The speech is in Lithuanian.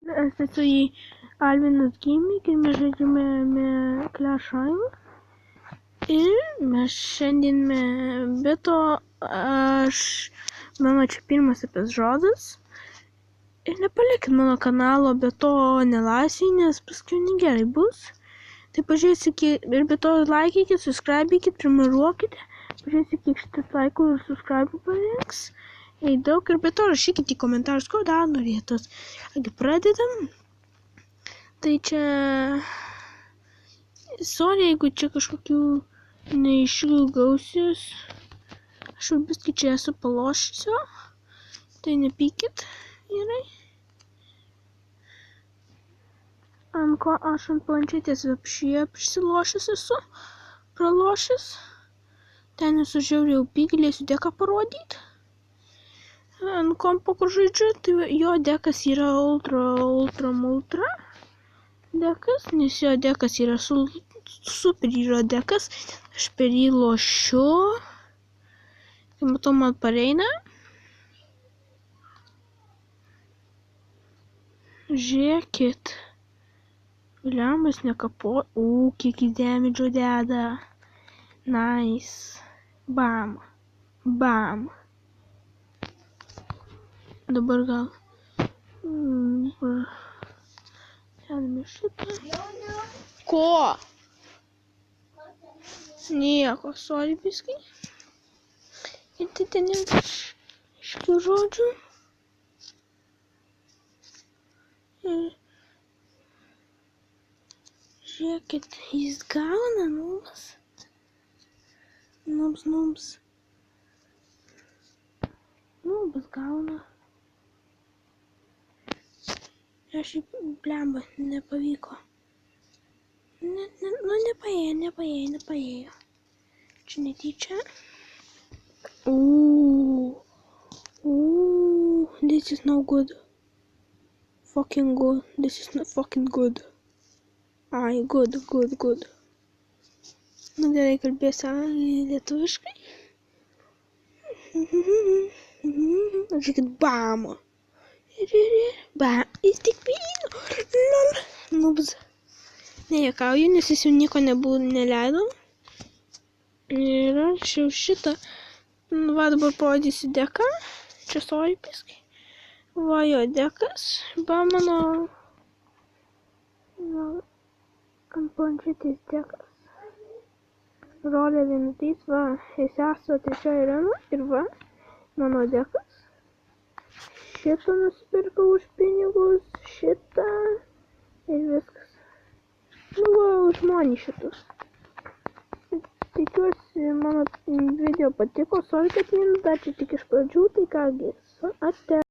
Aš esu į Alvinas Gaming ir mes žaidžiame Clash Royale. Ir mes šiandien be to mano čia pirmas epizodas. Ir nepalikit mano kanalo be to nelaisvėj, nes paskui negerai bus. Tai pažiūrėkit ir be to laikykit, subscribykit, prenumeruokite. Pažiūrėkit, kiek šitas laikų ir subscribe parinks. Daug ir be to rašykit į komentarus, ko dar norėtos. Kągi pradedam. Tai čia... Sorry, jeigu čia kažkokių neiškių gausius. Aš jau biskį čia esu palošusio. Tai nepykit. Gerai. Ant ko aš ant planšetės apšyje prisilošęs esu. Pralošęs. Ten esu žiauriai upy, galėsiu deką parodyti. Ant kompo, kur žaidžiu, tai jo dekas yra ultra dekas, nes jo dekas yra super yra dekas. Aš per jį lošiu. Kai matau, man pareina. Žiūrėkit. Lemmas nekapo. Kiek į damage deda. Nice. Bam. Bam. Dabar gal. Dedame šitą. Ko? Nieko, sorry biskį. Ir tai ten iškių žodžių. Ir žiūrėkit, jis gauna nubs. Nubs. Nubs gauna. Aš jį blemba, nepavyko. Nepaėjo. Čia netyčia. This is no good. Fucking good. This is not fucking good. Ai, good. Nu gerai, kalbėsiu lietuviškai. Žiūrėkit, bam. Bam, jis tik vyno. Lol. Nubs. Nejuokauju, nes jis jau nieko neleido. Ir aš jau šitą. Va, dabar parodysiu deką. Čia sorry piskai. Va, jo dekas. Va, mano... ant planšetės dekas. Rolė vienutys, va, esęs trečioji arena. Ir va, mano dekas. Šitą nusipirkau už pinigus, šitą ir viskas. Nu va, už monį šitus. Tikiuosi, mano video patiko, sorry, kad vienas dar čia tik iš pradžių, tai kągi, ate.